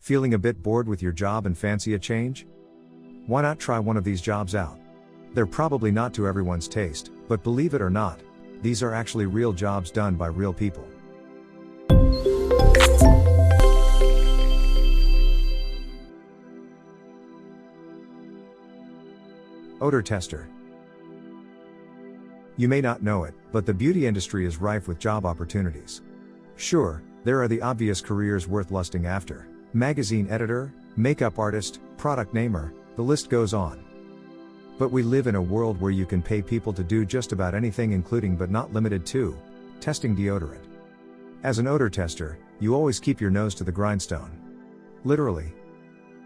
Feeling a bit bored with your job and fancy a change? Why not try one of these jobs out? They're probably not to everyone's taste, but believe it or not, these are actually real jobs done by real people. Odor tester. You may not know it, but the beauty industry is rife with job opportunities. Sure, there are the obvious careers worth lusting after: magazine editor, makeup artist, product namer, the list goes on. But we live in a world where you can pay people to do just about anything, including but not limited to testing deodorant. As an odor tester, you always keep your nose to the grindstone. Literally.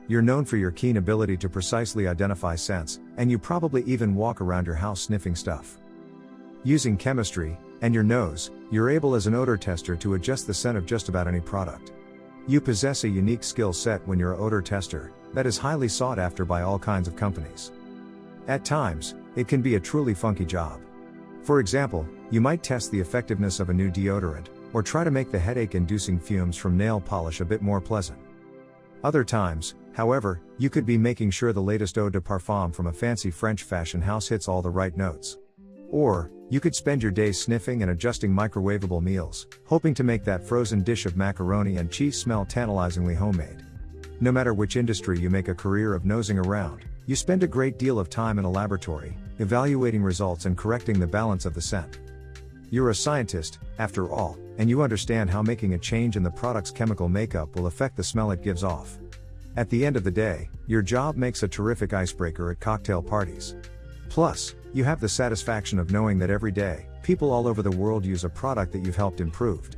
You're known for your keen ability to precisely identify scents, and you probably even walk around your house sniffing stuff. Using chemistry and your nose, you're able as an odor tester to adjust the scent of just about any product. You possess a unique skill set when you're an odor tester that is highly sought after by all kinds of companies. At times, it can be a truly funky job. For example, you might test the effectiveness of a new deodorant, or try to make the headache-inducing fumes from nail polish a bit more pleasant. Other times, however, you could be making sure the latest eau de parfum from a fancy French fashion house hits all the right notes. Or, you could spend your days sniffing and adjusting microwavable meals, hoping to make that frozen dish of macaroni and cheese smell tantalizingly homemade. No matter which industry you make a career of nosing around, you spend a great deal of time in a laboratory, evaluating results and correcting the balance of the scent. You're a scientist, after all, and you understand how making a change in the product's chemical makeup will affect the smell it gives off. At the end of the day, your job makes a terrific icebreaker at cocktail parties. Plus, you have the satisfaction of knowing that every day, people all over the world use a product that you've helped improved.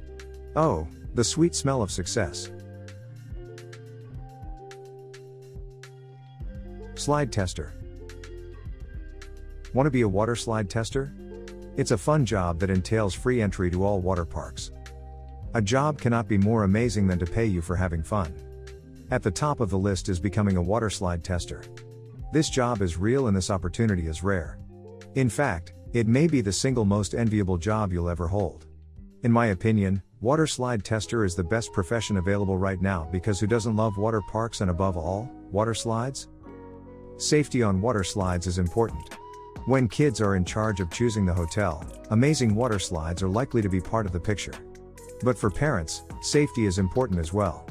Oh, the sweet smell of success. Slide tester. Want to be a water slide tester? It's a fun job that entails free entry to all water parks. A job cannot be more amazing than to pay you for having fun. At the top of the list is becoming a water slide tester. This job is real and this opportunity is rare. In fact, it may be the single most enviable job you'll ever hold. In my opinion, water slide tester is the best profession available right now, because who doesn't love water parks and, above all, water slides? Safety on water slides is important. When kids are in charge of choosing the hotel, amazing water slides are likely to be part of the picture. But for parents, safety is important as well.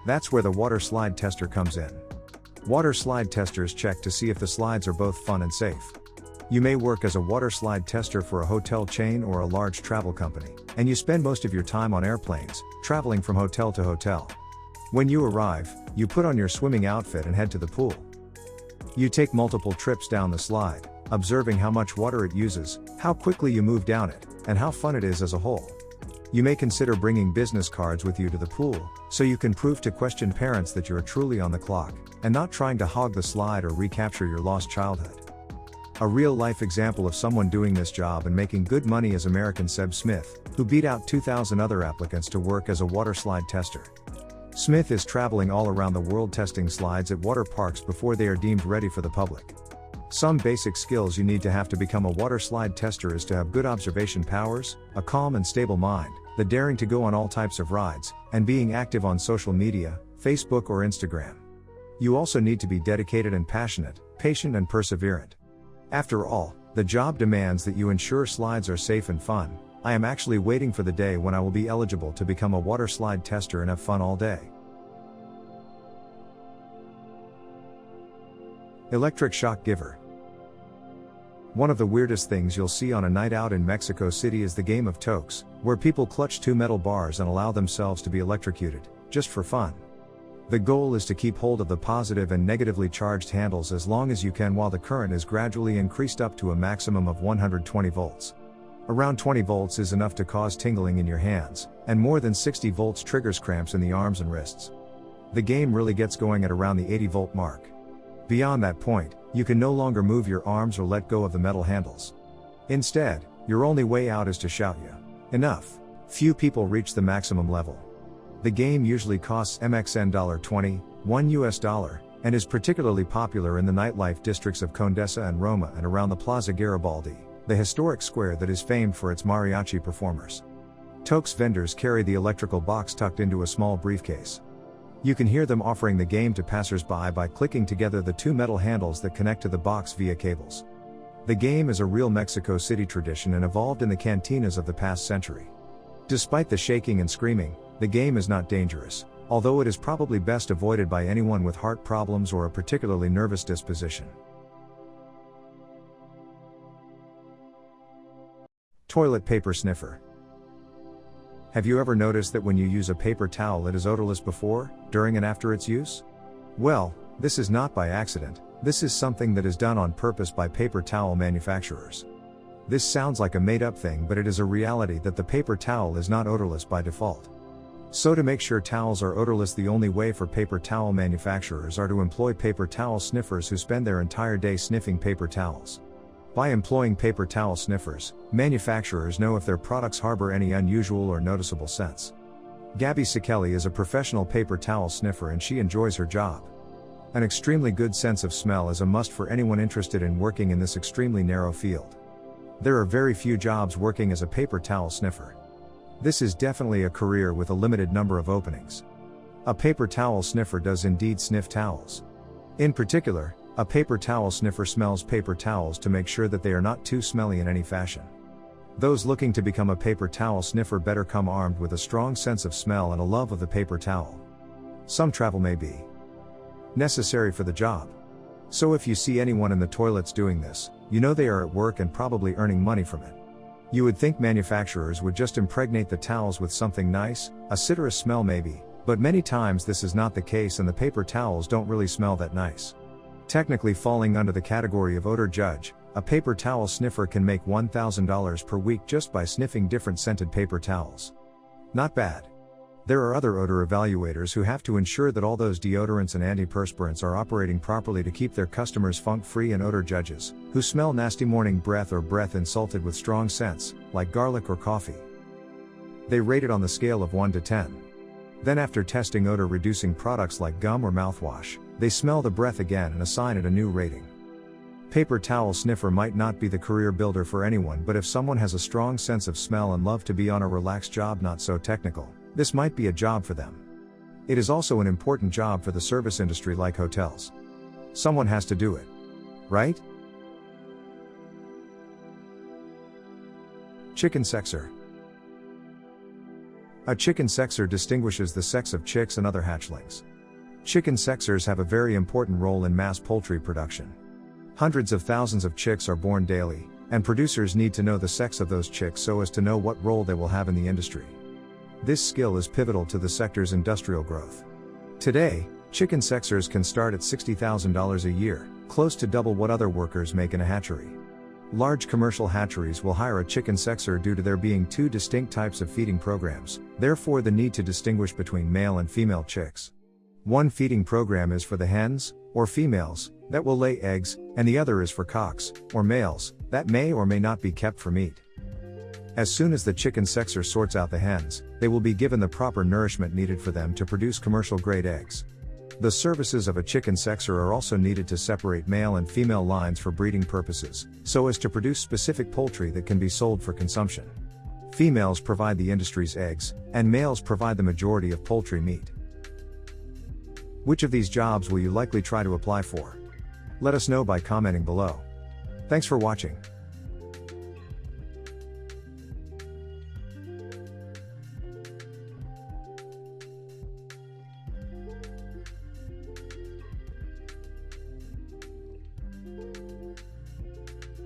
That's where the water slide tester comes in. Water slide testers check to see if the slides are both fun and safe. You may work as a water slide tester for a hotel chain or a large travel company, and you spend most of your time on airplanes, traveling from hotel to hotel. When you arrive, you put on your swimming outfit and head to the pool. You take multiple trips down the slide, observing how much water it uses, how quickly you move down it, and how fun it is as a whole. You may consider bringing business cards with you to the pool, so you can prove to questioned parents that you're truly on the clock, and not trying to hog the slide or recapture your lost childhood. A real-life example of someone doing this job and making good money is American Seb Smith, who beat out 2,000 other applicants to work as a water slide tester. Smith is traveling all around the world testing slides at water parks before they are deemed ready for the public. Some basic skills you need to have to become a water slide tester is to have good observation powers, a calm and stable mind, the daring to go on all types of rides, and being active on social media, Facebook or Instagram. You also need to be dedicated and passionate, patient and perseverant. After all, the job demands that you ensure slides are safe and fun. I am actually waiting for the day when I will be eligible to become a water slide tester and have fun all day. Electric shock giver. One of the weirdest things you'll see on a night out in Mexico City is the game of toques, where people clutch two metal bars and allow themselves to be electrocuted, just for fun. The goal is to keep hold of the positive and negatively charged handles as long as you can while the current is gradually increased up to a maximum of 120 volts. Around 20 volts is enough to cause tingling in your hands, and more than 60 volts triggers cramps in the arms and wrists. The game really gets going at around the 80 volt mark. Beyond that point, you can no longer move your arms or let go of the metal handles. Instead, your only way out is to shout "Yeah, enough." Few people reach the maximum level. The game usually costs MXN $20, $1, and is particularly popular in the nightlife districts of Condesa and Roma and around the Plaza Garibaldi, the historic square that is famed for its mariachi performers. Toques vendors carry the electrical box tucked into a small briefcase. You can hear them offering the game to passers-by by clicking together the two metal handles that connect to the box via cables. The game is a real Mexico City tradition and evolved in the cantinas of the past century. Despite the shaking and screaming, the game is not dangerous, although it is probably best avoided by anyone with heart problems or a particularly nervous disposition. Toilet paper sniffer. Have you ever noticed that when you use a paper towel it is odorless before, during and after its use? Well, this is not by accident, this is something that is done on purpose by paper towel manufacturers. This sounds like a made-up thing, but it is a reality that the paper towel is not odorless by default. So to make sure towels are odorless, the only way for paper towel manufacturers are to employ paper towel sniffers who spend their entire day sniffing paper towels. By employing paper towel sniffers, manufacturers know if their products harbor any unusual or noticeable scents. Gabby Sekeli is a professional paper towel sniffer and she enjoys her job. An extremely good sense of smell is a must for anyone interested in working in this extremely narrow field. There are very few jobs working as a paper towel sniffer. This is definitely a career with a limited number of openings. A paper towel sniffer does indeed sniff towels. In particular, a paper towel sniffer smells paper towels to make sure that they are not too smelly in any fashion. Those looking to become a paper towel sniffer better come armed with a strong sense of smell and a love of the paper towel. Some travel may be necessary for the job. So if you see anyone in the toilets doing this, you know they are at work and probably earning money from it. You would think manufacturers would just impregnate the towels with something nice, a citrus smell maybe, but many times this is not the case and the paper towels don't really smell that nice. Technically falling under the category of odor judge, a paper towel sniffer can make $1,000 per week just by sniffing different scented paper towels. Not bad. There are other odor evaluators who have to ensure that all those deodorants and antiperspirants are operating properly to keep their customers funk-free, and odor judges, who smell nasty morning breath or breath insulted with strong scents, like garlic or coffee. They rate it on the scale of 1 to 10. Then after testing odor-reducing products like gum or mouthwash, they smell the breath again and assign it a new rating. Paper towel sniffer might not be the career builder for anyone, but if someone has a strong sense of smell and love to be on a relaxed job, not so technical, this might be a job for them. It is also an important job for the service industry like hotels. Someone has to do it. Right? Chicken sexer. A chicken sexer distinguishes the sex of chicks and other hatchlings. Chicken sexers have a very important role in mass poultry production. Hundreds of thousands of chicks are born daily, and producers need to know the sex of those chicks so as to know what role they will have in the industry. This skill is pivotal to the sector's industrial growth. Today, chicken sexers can start at $60,000 a year, close to double what other workers make in a hatchery. Large commercial hatcheries will hire a chicken sexer due to there being two distinct types of feeding programs, therefore the need to distinguish between male and female chicks. One feeding program is for the hens, or females, that will lay eggs, and the other is for cocks, or males, that may or may not be kept for meat. As soon as the chicken sexer sorts out the hens, they will be given the proper nourishment needed for them to produce commercial-grade eggs. The services of a chicken sexer are also needed to separate male and female lines for breeding purposes, so as to produce specific poultry that can be sold for consumption. Females provide the industry's eggs, and males provide the majority of poultry meat. Which of these jobs will you likely try to apply for? Let us know by commenting below. Thanks for watching.